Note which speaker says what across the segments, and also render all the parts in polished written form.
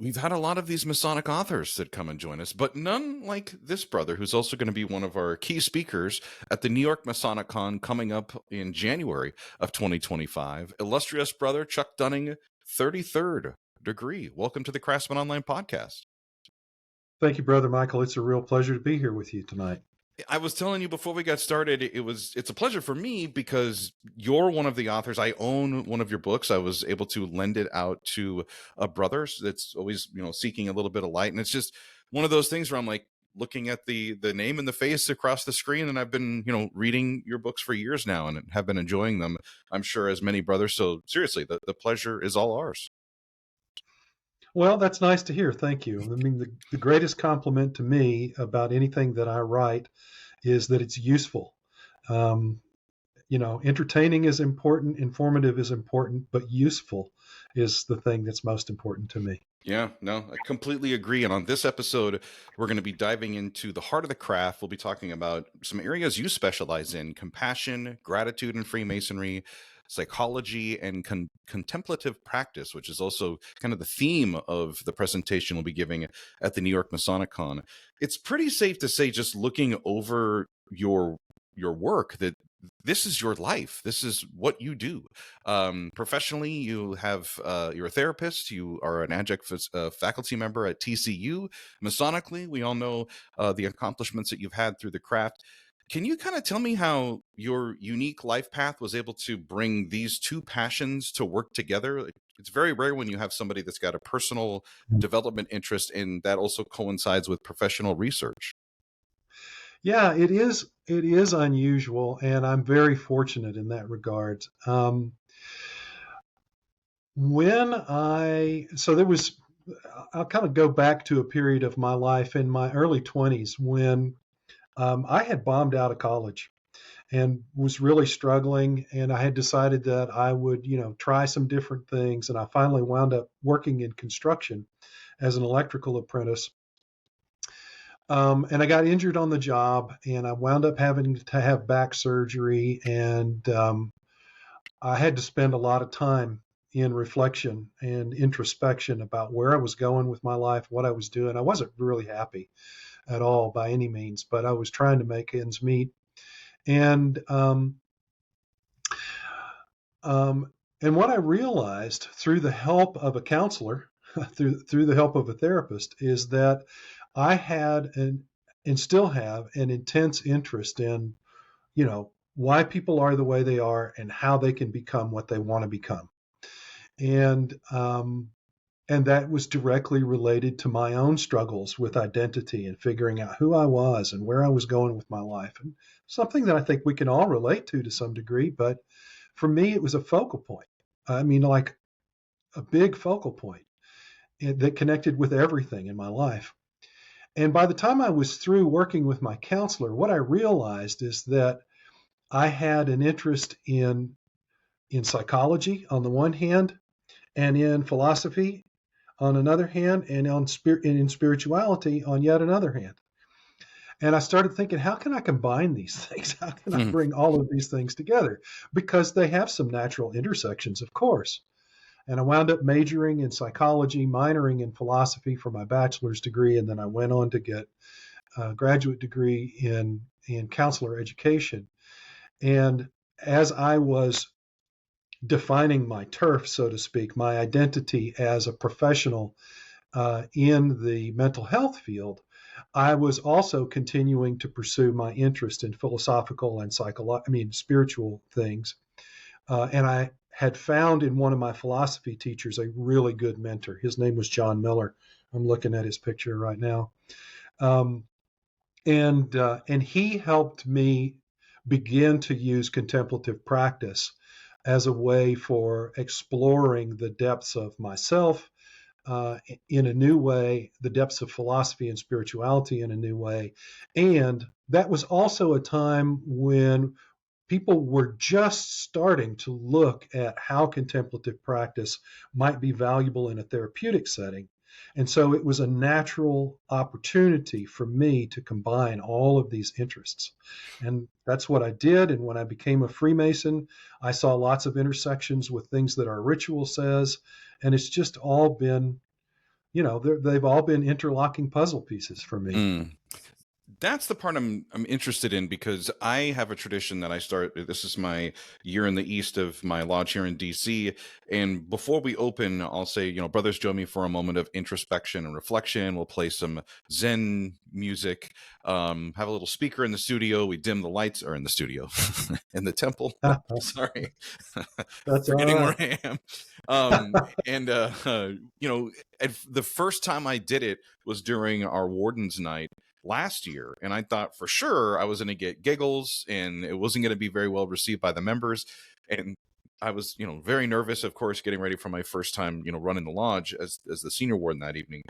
Speaker 1: We've had a lot of these Masonic authors that come and join us, but none like this brother, who's also going to be one of our key speakers at the New York Masonic Con coming up in January of 2025. Illustrious Brother Chuck Dunning, 33rd degree. Welcome to the Craftsmen Online podcast.
Speaker 2: Thank you, Brother Michael. It's a real pleasure to be here with you tonight.
Speaker 1: I was telling you before we got started, it's a pleasure for me because you're one of the authors. I own one of your books. I was able to lend it out to a brother that's always, seeking a little bit of light. And it's just one of those things where I'm like looking at the name and the face across the screen. And I've been, reading your books for years now and have been enjoying them, I'm sure, as many brothers. So seriously, the pleasure is all ours.
Speaker 2: Well, that's nice to hear. Thank you. I mean, the greatest compliment to me about anything that I write is that it's useful. Entertaining is important, informative is important, but useful is the thing that's most important to me.
Speaker 1: Yeah, no, I completely agree. And on this episode, we're going to be diving into the heart of the craft. We'll be talking about some areas you specialize in: compassion, gratitude and Freemasonry, psychology, and contemplative practice, which is also kind of the theme of the presentation we'll be giving at the New York Masonic Con. It's pretty safe to say, just looking over your work, that this is your life. This is what you do. Professionally, you're a therapist. You are an adjunct faculty member at TCU. Masonically, we all know the accomplishments that you've had through the craft. Can you kind of tell me how your unique life path was able to bring these two passions to work together? It's very rare when you have somebody that's got a personal development interest, and that also coincides with professional research.
Speaker 2: Yeah, it is. It is unusual, and I'm very fortunate in that regard. I'll kind of go back to a period of my life in my early 20s when I had bombed out of college and was really struggling, and I had decided that I would, try some different things, and I finally wound up working in construction as an electrical apprentice. And I got injured on the job, and I wound up having to have back surgery, and I had to spend a lot of time in reflection and introspection about where I was going with my life, what I was doing. I wasn't really happy at all by any means, but I was trying to make ends meet. And what I realized through the help of a counselor, through the help of a therapist, is that I had and still have an intense interest in, why people are the way they are and how they can become what they want to become. And that was directly related to my own struggles with identity and figuring out who I was and where I was going with my life. And something that I think we can all relate to some degree, but for me, it was a focal point. I mean, like a big focal point that connected with everything in my life. And by the time I was through working with my counselor, what I realized is that I had an interest in psychology on the one hand, and in philosophy on another hand, and in spirituality on yet another hand. And I started thinking, how can I combine these things? How can I bring all of these things together? Because they have some natural intersections, of course. And I wound up majoring in psychology, minoring in philosophy for my bachelor's degree, and then I went on to get a graduate degree in counselor education. And as I was defining my turf, so to speak, my identity as a professional in the mental health field, I was also continuing to pursue my interest in philosophical and spiritual things. And I had found in one of my philosophy teachers a really good mentor. His name was John Miller. I'm looking at his picture right now. And he helped me begin to use contemplative practice as a way for exploring the depths of myself in a new way, the depths of philosophy and spirituality in a new way. And that was also a time when people were just starting to look at how contemplative practice might be valuable in a therapeutic setting. And so it was a natural opportunity for me to combine all of these interests. And that's what I did. And when I became a Freemason, I saw lots of intersections with things that our ritual says. And it's just all been they've all been interlocking puzzle pieces for me.
Speaker 1: Mm. That's the part I'm interested in, because I have a tradition that I start. This is my year in the east of my lodge here in DC, and before we open, I'll say, brothers, join me for a moment of introspection and reflection. We'll play some Zen music, have a little speaker in the studio. We dim the lights, or in the studio, in the temple. Sorry,
Speaker 2: That's all
Speaker 1: forgetting
Speaker 2: right.
Speaker 1: where I am. And the first time I did it was during our warden's night last year, and I thought for sure I was going to get giggles and it wasn't going to be very well received by the members. And I was, very nervous, of course, getting ready for my first time, running the lodge as the senior warden that evening.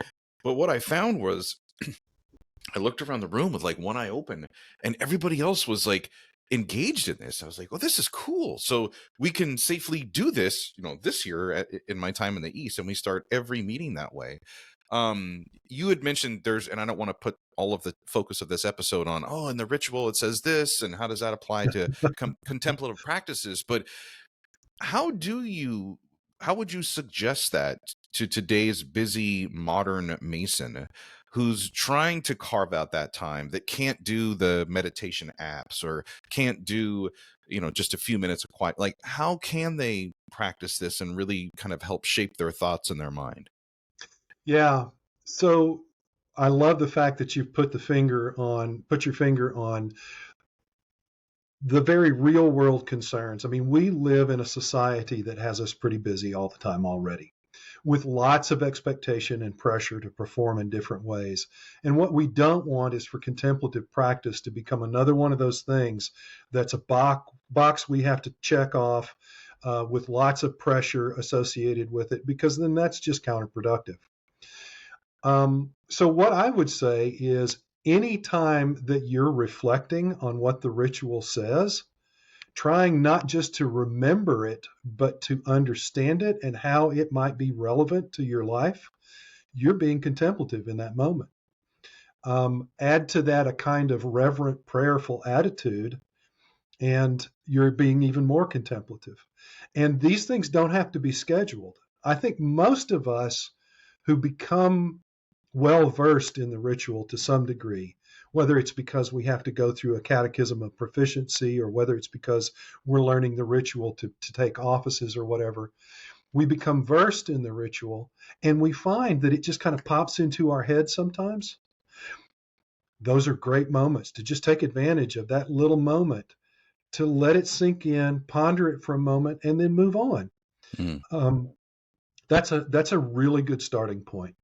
Speaker 1: But what I found was I looked around the room with like one eye open, and everybody else was like engaged in this. I was like, well, this is cool. So we can safely do this, this year in my time in the East, and we start every meeting that way. You had mentioned and I don't want to put all of the focus of this episode on, in the ritual it says this, and how does that apply to contemplative practices, but how would you suggest that to today's busy modern Mason who's trying to carve out that time, that can't do the meditation apps or can't do, just a few minutes of quiet? Like, how can they practice this and really kind of help shape their thoughts and their mind?
Speaker 2: Yeah. So I love the fact that you've put your finger on the very real world concerns. I mean, we live in a society that has us pretty busy all the time already, with lots of expectation and pressure to perform in different ways. And what we don't want is for contemplative practice to become another one of those things that's a box we have to check off, with lots of pressure associated with it, because then that's just counterproductive. So what I would say is, anytime that you're reflecting on what the ritual says, trying not just to remember it, but to understand it and how it might be relevant to your life, you're being contemplative in that moment. Add to that a kind of reverent, prayerful attitude, and you're being even more contemplative. And these things don't have to be scheduled. I think most of us who become well versed in the ritual to some degree, whether it's because we have to go through a catechism of proficiency, or whether it's because we're learning the ritual to take offices or whatever, we become versed in the ritual and we find that it just kind of pops into our head sometimes. Those are great moments to just take advantage of that little moment, to let it sink in, ponder it for a moment, and then move on.
Speaker 1: Mm.
Speaker 2: Um, that's a really good starting point.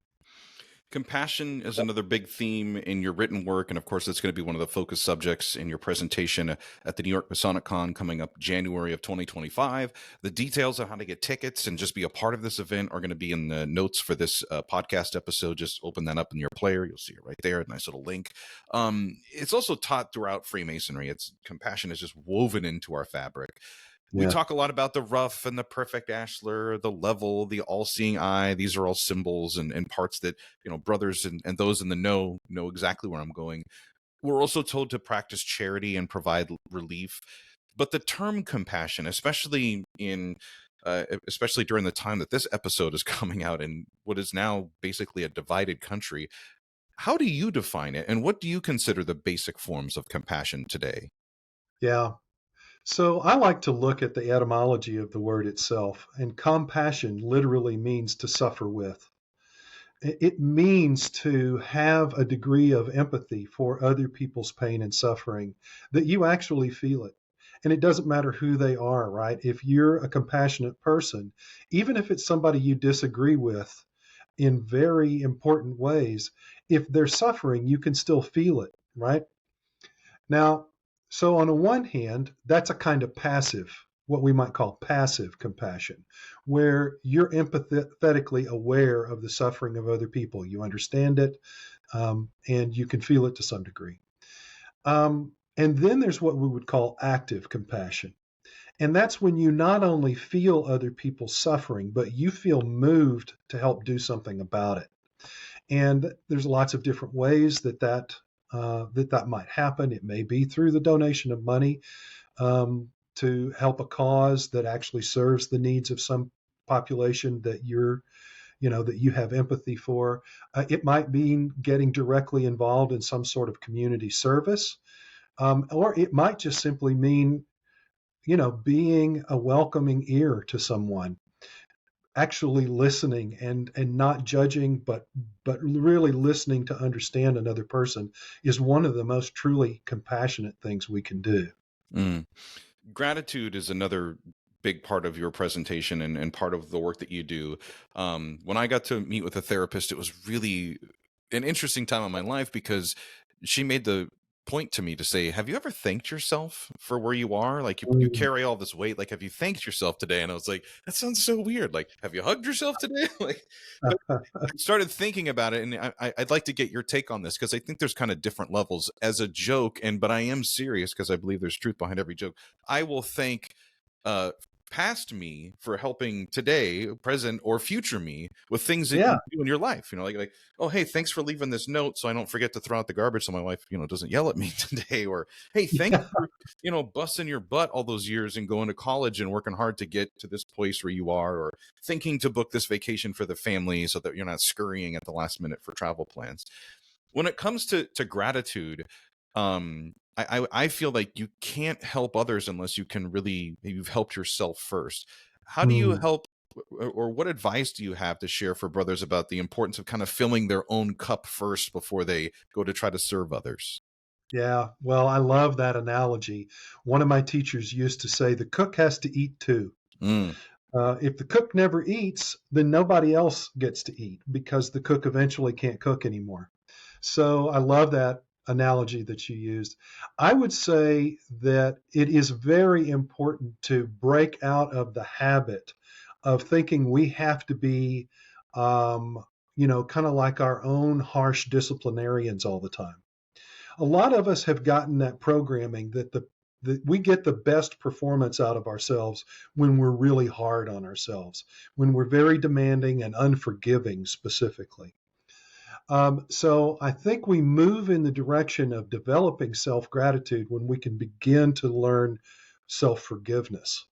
Speaker 1: Compassion is another big theme in your written work, and of course, it's going to be one of the focus subjects in your presentation at the New York Masonic Con coming up January of 2025. The details on how to get tickets and just be a part of this event are going to be in the notes for this podcast episode. Just open that up in your player. You'll see it right there, a nice little link. It's also taught throughout Freemasonry. Compassion is just woven into our fabric. We
Speaker 2: Yeah.
Speaker 1: talk a lot about the rough and the perfect ashlar, the level, the all-seeing eye. These are all symbols and parts that, brothers and those in the know exactly where I'm going. We're also told to practice charity and provide relief. But the term compassion, especially during the time that this episode is coming out in what is now basically a divided country, how do you define it? And what do you consider the basic forms of compassion today?
Speaker 2: Yeah. So I like to look at the etymology of the word itself, and compassion literally means to suffer with. It means to have a degree of empathy for other people's pain and suffering, that you actually feel it. And it doesn't matter who they are, right? If you're a compassionate person, even if it's somebody you disagree with in very important ways, if they're suffering, you can still feel it, right? Now, so on the one hand, that's a kind of passive, what we might call passive compassion, where you're empathetically aware of the suffering of other people. You understand it, and you can feel it to some degree. And then there's what we would call active compassion. And that's when you not only feel other people's suffering, but you feel moved to help do something about it. And there's lots of different ways that might happen. It may be through the donation of money, to help a cause that actually serves the needs of some population that you're that you have empathy for. It might mean getting directly involved in some sort of community service, or it might just simply mean, being a welcoming ear to someone, actually listening and not judging, but really listening to understand another person is one of the most truly compassionate things we can do.
Speaker 1: Mm. Gratitude is another big part of your presentation and part of the work that you do. When I got to meet with a therapist, it was really an interesting time in my life because she made the point to me to say, have you ever thanked yourself for where you are? Like you
Speaker 2: Mm.
Speaker 1: carry all this weight. Like, have you thanked yourself today? And I was like, that sounds so weird. Like, have you hugged yourself today? Like, but I started thinking about it, and I'd like to get your take on this because I think there's kind of different levels as a joke, but I am serious because I believe there's truth behind every joke. I will thank uh, past me for helping today, present or future me with things that
Speaker 2: Yeah.
Speaker 1: you do in your life. Like, oh, hey, thanks for leaving this note so I don't forget to throw out the garbage so my wife, doesn't yell at me today. Or, hey, thanks
Speaker 2: Yeah.
Speaker 1: for, busting your butt all those years and going to college and working hard to get to this place where you are, or thinking to book this vacation for the family so that you're not scurrying at the last minute for travel plans. When it comes to gratitude, I feel like you can't help others unless you've helped yourself first. How do you
Speaker 2: Mm.
Speaker 1: help, or what advice do you have to share for brothers about the importance of kind of filling their own cup first before they go to try to serve others?
Speaker 2: Yeah. Well, I love that analogy. One of my teachers used to say the cook has to eat too.
Speaker 1: Mm,
Speaker 2: If the cook never eats, then nobody else gets to eat because the cook eventually can't cook anymore. So I love that analogy that you used. I would say that it is very important to break out of the habit of thinking we have to be, kind of like our own harsh disciplinarians all the time. A lot of us have gotten that programming that we get the best performance out of ourselves when we're really hard on ourselves, when we're very demanding and unforgiving specifically. So I think we move in the direction of developing self gratitude when we can begin to learn self forgiveness,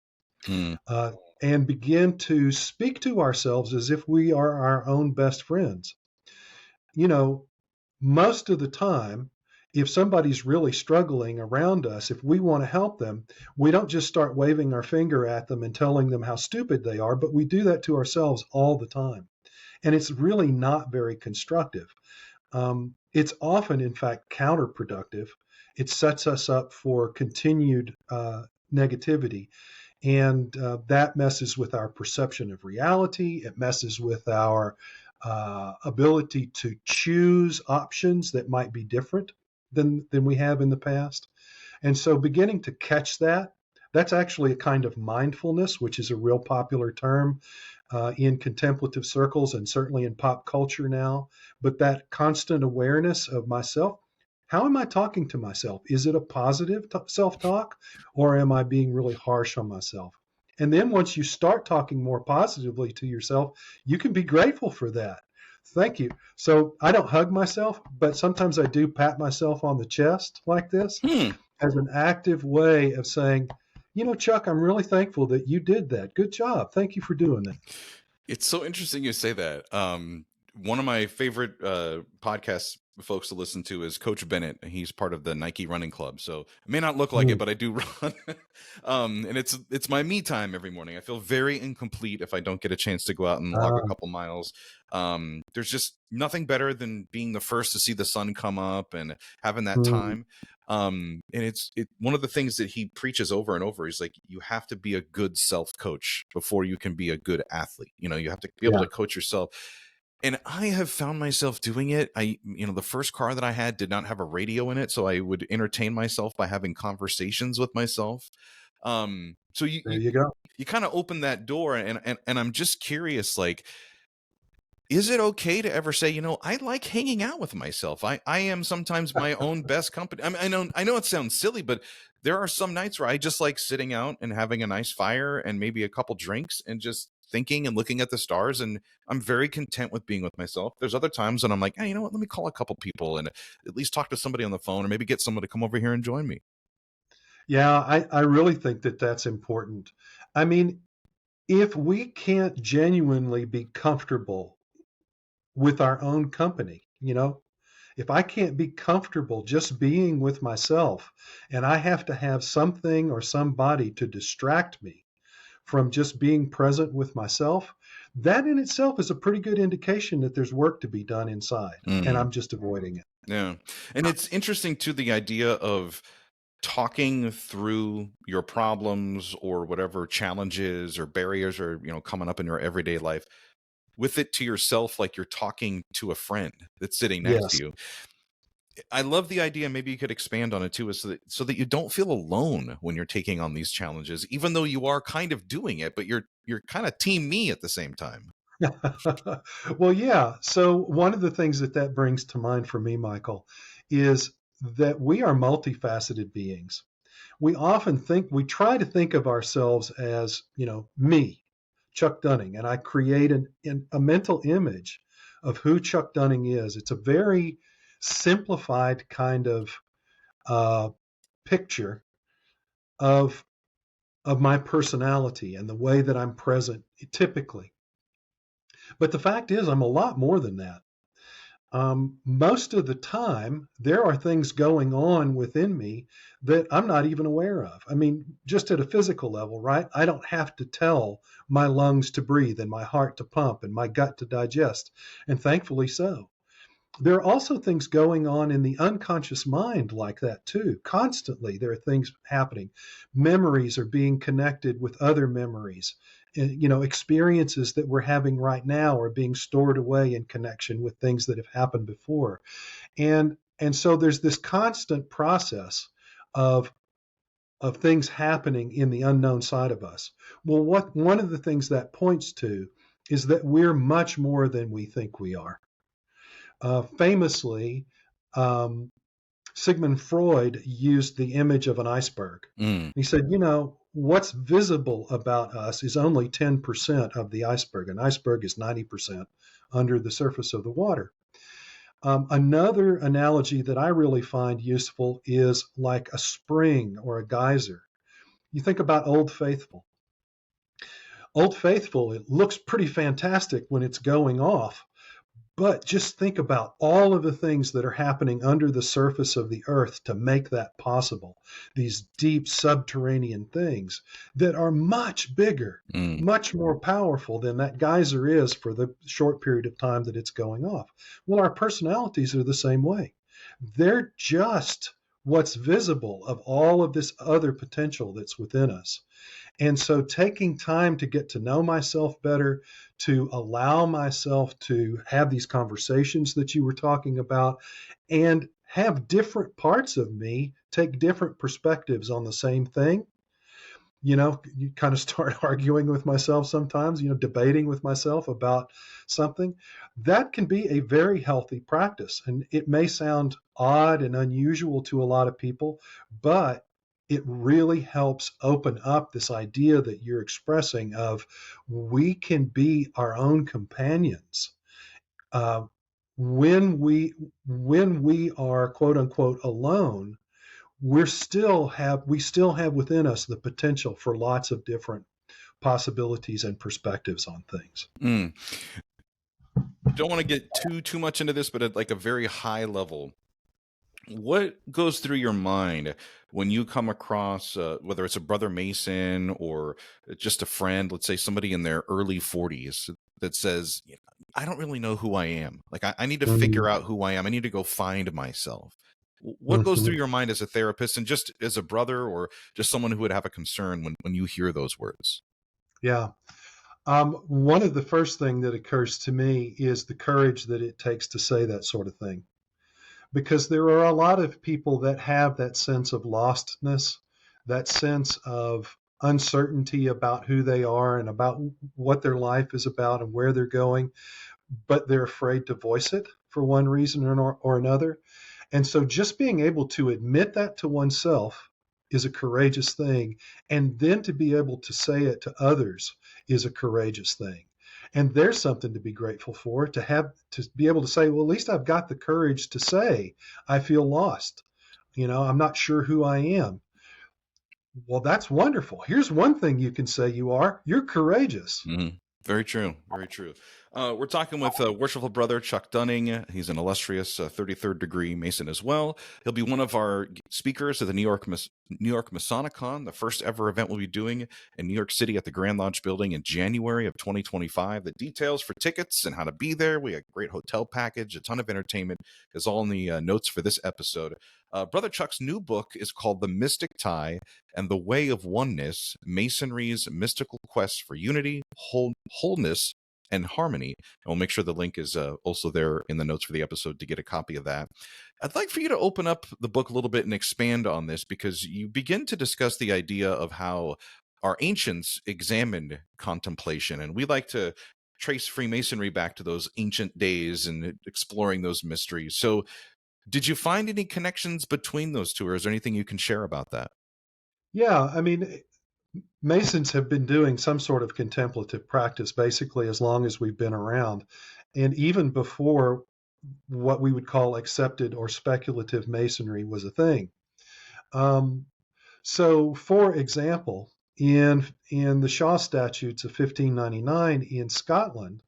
Speaker 1: mm,
Speaker 2: uh, and begin to speak to ourselves as if we are our own best friends. You know, most of the time, if somebody's really struggling around us, if we want to help them, we don't just start waving our finger at them and telling them how stupid they are, but we do that to ourselves all the time. And it's really not very constructive. It's often, in fact, counterproductive. It sets us up for continued negativity. And that messes with our perception of reality. It messes with our ability to choose options that might be different than we have in the past. And so beginning to catch that's actually a kind of mindfulness, which is a real popular term in contemplative circles and certainly in pop culture now. But that constant awareness of myself, how am I talking to myself? Is it a positive self talk, or am I being really harsh on myself? And then once you start talking more positively to yourself, you can be grateful for that. Thank you. So I don't hug myself, but sometimes I do pat myself on the chest like this
Speaker 1: hmm.
Speaker 2: as an active way of saying, Chuck, I'm really thankful that you did that. Good job. Thank you for doing that.
Speaker 1: It's so interesting you say that. One of my favorite podcast folks to listen to is Coach Bennett. He's part of the Nike Running Club, so I may not look like it,
Speaker 2: Mm.
Speaker 1: but I do run. And it's my me time every morning. I feel very incomplete if I don't get a chance to go out and log a
Speaker 2: Ah,
Speaker 1: couple miles. There's just nothing better than being the first to see the sun come up and having that
Speaker 2: mm,
Speaker 1: time. And it's one of the things that he preaches over and over. He's like, you have to be a good self coach before you can be a good athlete. You have to be able
Speaker 2: yeah.
Speaker 1: to coach yourself. And I have found myself doing it. The first car that I had did not have a radio in it, so I would entertain myself by having conversations with myself. So you
Speaker 2: There
Speaker 1: you
Speaker 2: you go.
Speaker 1: you kind of open that door, and I'm just curious, like, is it okay to ever say, I like hanging out with myself? I am sometimes my own best company. I know it sounds silly, but there are some nights where I just like sitting out and having a nice fire and maybe a couple drinks and just thinking and looking at the stars. And I'm very content with being with myself. There's other times when I'm like, hey, you know what? Let me call a couple people and at least talk to somebody on the phone, or maybe get someone to come over here and join me.
Speaker 2: Yeah, I really think that that's important. I mean, if we can't genuinely be comfortable with our own company. If I can't be comfortable just being with myself and I have to have something or somebody to distract me from just being present with myself, that in itself is a pretty good indication that there's work to be done inside, and I'm just avoiding it.
Speaker 1: Yeah. And it's interesting too, the idea of talking through your problems or whatever challenges or barriers are, coming up in your everyday life with it to yourself, like you're talking to a friend that's sitting next to
Speaker 2: Yes.
Speaker 1: you. I love the idea. Maybe you could expand on it too, is so that you don't feel alone when you're taking on these challenges, even though you are kind of doing it, but you're kind of team me at the same time.
Speaker 2: Well, yeah. So one of the things that brings to mind for me, Michael, is that we are multifaceted beings. We try to think of ourselves as, me, Chuck Dunning, and I create a mental image of who Chuck Dunning is. It's a very simplified kind of uh, picture of my personality and the way that I'm present typically. But the fact is, I'm a lot more than that. Most of the time, there are things going on within me that I'm not even aware of. I mean, just at a physical level, right? I don't have to tell my lungs to breathe and my heart to pump and my gut to digest, and thankfully so. There are also things going on in the unconscious mind like that too. Constantly, there are things happening. Memories are being connected with other memories. Experiences that we're having right now are being stored away in connection with things that have happened before. And so there's this constant process of things happening in the unknown side of us. Well, one of the things that points to is that we're much more than we think we are. Famously, um, Sigmund Freud used the image of an iceberg.
Speaker 1: Mm.
Speaker 2: He said, what's visible about us is only 10% of the iceberg. An iceberg is 90% under the surface of the water. Another analogy that I really find useful is like a spring or a geyser. You think about Old Faithful. Old Faithful, it looks pretty fantastic when it's going off, but just think about all of the things that are happening under the surface of the earth to make that possible. These deep subterranean things that are much bigger,
Speaker 1: Mm.
Speaker 2: much more powerful than that geyser is for the short period of time that it's going off. Well, our personalities are the same way. They're just what's visible of all of this other potential that's within us. And so taking time to get to know myself better, to allow myself to have these conversations that you were talking about, and have different parts of me take different perspectives on the same thing. You kind of start arguing with myself sometimes, debating with myself about something. That can be a very healthy practice. And it may sound odd and unusual to a lot of people, but it really helps open up this idea that you're expressing of we can be our own companions. Uh, when we are quote unquote alone, we still have within us the potential for lots of different possibilities and perspectives on things.
Speaker 1: Mm. Don't want to get too much into this, but at like a very high level, what goes through your mind when you come across whether it's a brother Mason or just a friend, let's say somebody in their early 40s that says, I don't really know who I am. Like I need to figure out who I am. I need to go find myself. What goes
Speaker 2: Mm-hmm.
Speaker 1: through your mind as a therapist and just as a brother or just someone who would have a concern when you hear those words?
Speaker 2: Yeah. One of the first thing that occurs to me is the courage that it takes to say that sort of thing, because there are a lot of people that have that sense of lostness, that sense of uncertainty about who they are and about what their life is about and where they're going, but they're afraid to voice it for one reason or another. And so just being able to admit that to oneself is a courageous thing. And then to be able to say it to others is a courageous thing. And there's something to be grateful for, to be able to say, well, at least I've got the courage to say, I feel lost. I'm not sure who I am. Well, that's wonderful. Here's one thing you can say you're courageous.
Speaker 1: Mm-hmm. Very true. Very true. We're talking with Worshipful Brother Chuck Dunning. He's an illustrious 33rd degree Mason as well. He'll be one of our speakers at the New York Masonicon, the first ever event we'll be doing in New York City at the Grand Lodge building in January of 2025. The details for tickets and how to be there, we got a great hotel package, a ton of entertainment, is all in the notes for this episode. Brother Chuck's new book is called The Mystic Tie and the Way of Oneness, Masonry's Mystical Quest for Unity, Wholeness, and Harmony. And we'll make sure the link is also there in the notes for the episode to get a copy of that. I'd like for you to open up the book a little bit and expand on this, because you begin to discuss the idea of how our ancients examined contemplation. And we like to trace Freemasonry back to those ancient days and exploring those mysteries. So did you find any connections between those two, or is there anything you can share about that?
Speaker 2: Yeah, I mean, Masons have been doing some sort of contemplative practice basically as long as we've been around. And even before what we would call accepted or speculative Masonry was a thing. Um, so, for example, in the Shaw Statutes of 1599 in Scotland,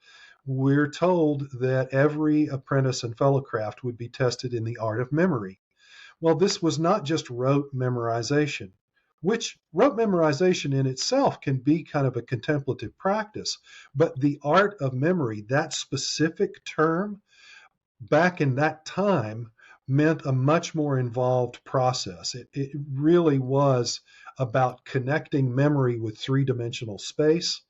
Speaker 2: we're told that every apprentice and fellowcraft would be tested in the art of memory. Well, this was not just rote memorization, which rote memorization in itself can be kind of a contemplative practice, but the art of memory, that specific term, back in that time meant a much more involved process. It really was about connecting memory with three-dimensional space.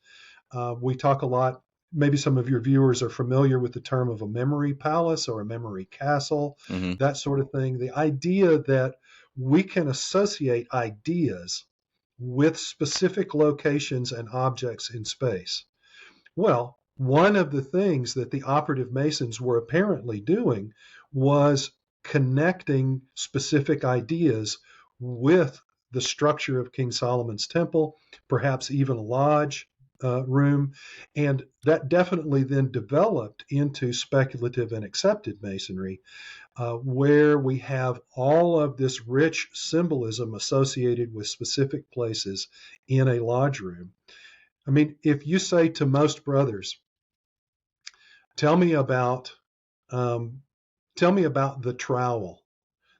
Speaker 2: We talk a lot, maybe some of your viewers are familiar with the term of a memory palace or a memory castle,
Speaker 1: Mm-hmm.
Speaker 2: that sort of thing. The idea that we can associate ideas with specific locations and objects in space. Well, one of the things that the operative Masons were apparently doing was connecting specific ideas with the structure of King Solomon's temple, perhaps even a lodge room. And that definitely then developed into speculative and accepted Masonry, where we have all of this rich symbolism associated with specific places in a lodge room. I mean, if you say to most brothers, tell me about um, tell me about the trowel,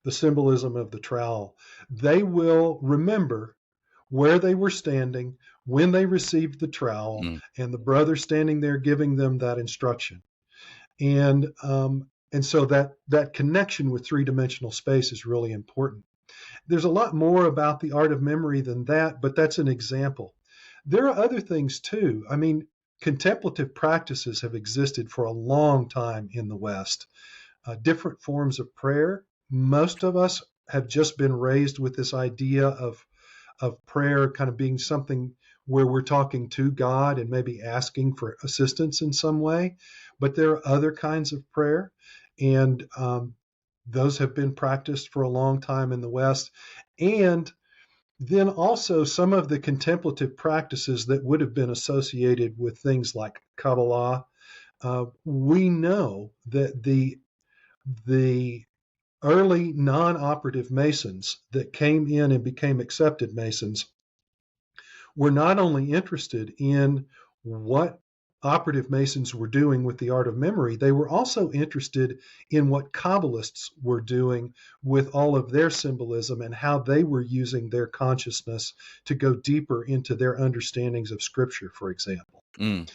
Speaker 2: the symbolism of the trowel, they will remember where they were standing when they received the trowel,
Speaker 1: Mm.
Speaker 2: and the brother standing there giving them that instruction. And so that connection with three-dimensional space is really important. There's a lot more about the art of memory than that, but that's an example. There are other things too. I mean, contemplative practices have existed for a long time in the West. Different forms of prayer. Most of us have just been raised with this idea of prayer kind of being something where we're talking to God and maybe asking for assistance in some way. But there are other kinds of prayer, and those have been practiced for a long time in the West. And then also some of the contemplative practices that would have been associated with things like Kabbalah. We know that the early non-operative Masons that came in and became accepted Masons were not only interested in what operative Masons were doing with the art of memory, they were also interested in what Kabbalists were doing with all of their symbolism and how they were using their consciousness to go deeper into their understandings of Scripture, for example.
Speaker 1: Mm.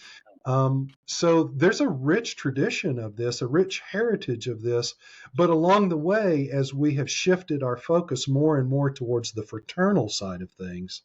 Speaker 2: So there's a rich tradition of this, a rich heritage of this, but along the way, as we have shifted our focus more and more towards the fraternal side of things,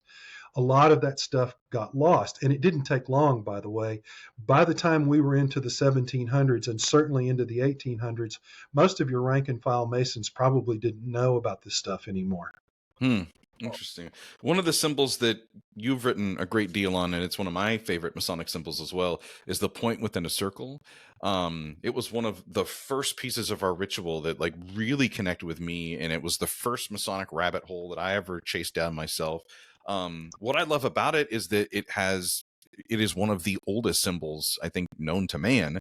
Speaker 2: a lot of that stuff got lost. And it didn't take long, by the way. By the time we were into the 1700s and certainly into the 1800s, most of your rank and file Masons probably didn't know about this stuff anymore.
Speaker 1: Hmm. Interesting. One of the symbols that you've written a great deal on, and it's one of my favorite Masonic symbols as well, is the point within a circle. It was one of the first pieces of our ritual that like really connected with me, and it was the first Masonic rabbit hole that I ever chased down myself. What I love about it is that it is one of the oldest symbols I think known to man,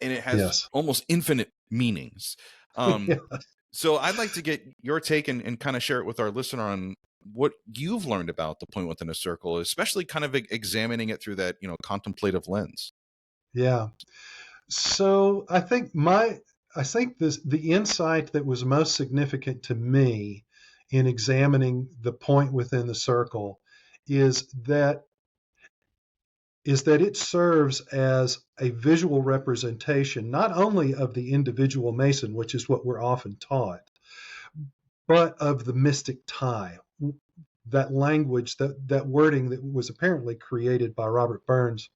Speaker 1: and it has
Speaker 2: Yes.
Speaker 1: almost infinite meanings. Um,
Speaker 2: Yeah.
Speaker 1: so I'd like to get your take and kind of share it with our listener on what you've learned about the point within a circle, especially kind of examining it through that, contemplative lens.
Speaker 2: Yeah. So I think the insight that was most significant to me in examining the point within the circle is that it serves as a visual representation not only of the individual Mason, which is what we're often taught, but of the mystic tie. That language, that wording that was apparently created by Robert Burns.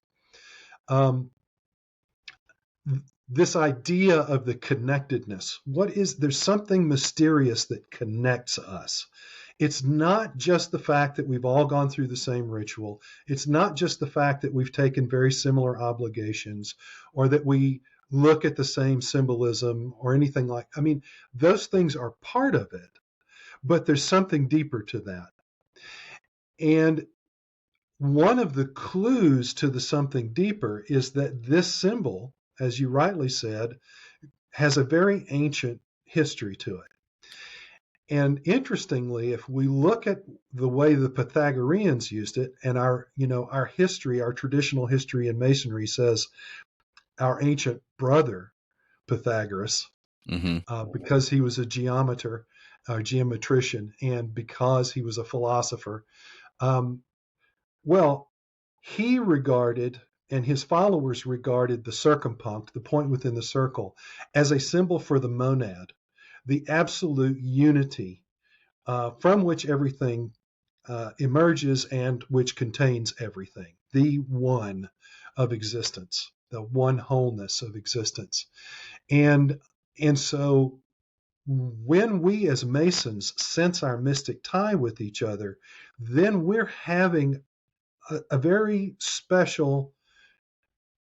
Speaker 2: Um, this idea of the connectedness. There's something mysterious that connects us. It's not just the fact that we've all gone through the same ritual. It's not just the fact that we've taken very similar obligations or that we look at the same symbolism or anything those things are part of it, but there's something deeper to that. And one of the clues to the something deeper is that this symbol, as you rightly said, has a very ancient history to it. And interestingly, if we look at the way the Pythagoreans used it, and our history, our traditional history in Masonry says our ancient brother Pythagoras, because he was a geometrician, and because he was a philosopher, well, he regarded and his followers regarded the circumpunct, the point within the circle, as a symbol for the monad, the absolute unity from which everything emerges and which contains everything, the one of existence, the one wholeness of existence. And so when we as Masons sense our mystic tie with each other, then we're having a very special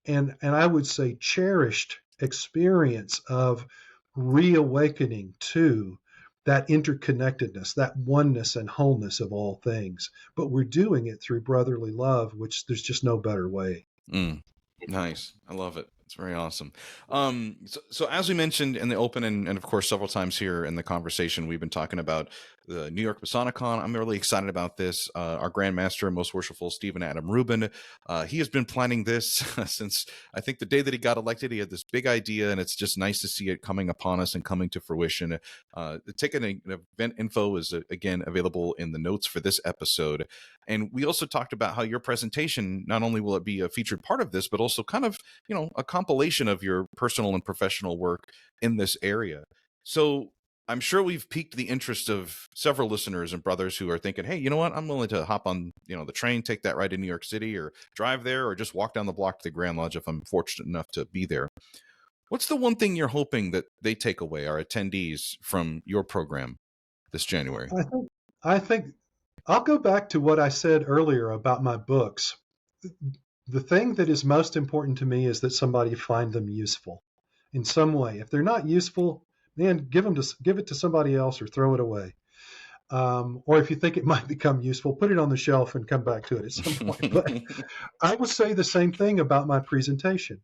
Speaker 2: and I would say cherished experience of reawakening to that interconnectedness, that oneness and wholeness of all things. But we're doing it through brotherly love, which there's just no better way.
Speaker 1: Nice. I love it. It's very awesome. So as we mentioned in the open and of course several times here in the conversation, we've been talking about the New York Masonicon. I'm really excited about this. Our Grand Master, Most Worshipful Stephen Adam Rubin, he has been planning this since I think the day that he got elected. He had this big idea, and it's just nice to see it coming upon us and coming to fruition. The ticket and event info is again available in the notes for this episode. And we also talked about how your presentation, not only will it be a featured part of this, but also kind of, a compilation of your personal and professional work in this area. So I'm sure we've piqued the interest of several listeners and brothers who are thinking, hey, you know what? I'm willing to hop on, the train, take that ride to New York City or drive there or just walk down the block to the Grand Lodge if I'm fortunate enough to be there. What's the one thing you're hoping that they take away, our attendees, from your program this January?
Speaker 2: I think I'll go back to what I said earlier about my books. The thing that is most important to me is that somebody find them useful in some way. If they're not useful, man, give it to somebody else or throw it away. Or if you think it might become useful, put it on the shelf and come back to it at some point. But I will say the same thing about my presentation.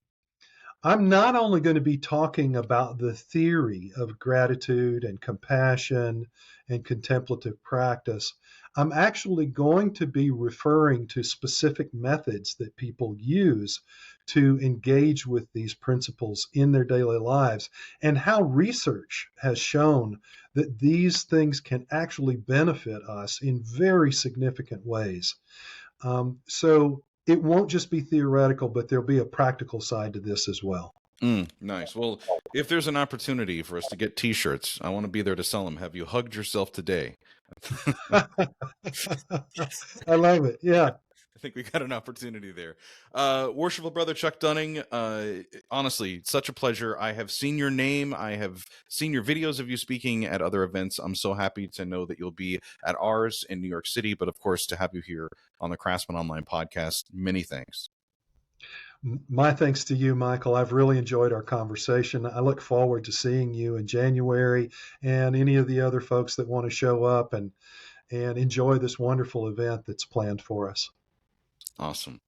Speaker 2: I'm not only going to be talking about the theory of gratitude and compassion and contemplative practice. I'm actually going to be referring to specific methods that people use to engage with these principles in their daily lives and how research has shown that these things can actually benefit us in very significant ways. So it won't just be theoretical, but there'll be a practical side to this as well.
Speaker 1: Nice. Well, if there's an opportunity for us to get T-shirts, I want to be there to sell them. Have you hugged yourself today?
Speaker 2: I love it. Yeah.
Speaker 1: I think we got an opportunity there. Worshipful Brother Chuck Dunning, honestly, such a pleasure. I have seen your name. I have seen your videos of you speaking at other events. I'm so happy to know that you'll be at ours in New York City, but of course, to have you here on the Craftsmen Online podcast, many thanks.
Speaker 2: My thanks to you, Michael. I've really enjoyed our conversation. I look forward to seeing you in January and any of the other folks that want to show up and enjoy this wonderful event that's planned for us.
Speaker 1: Awesome.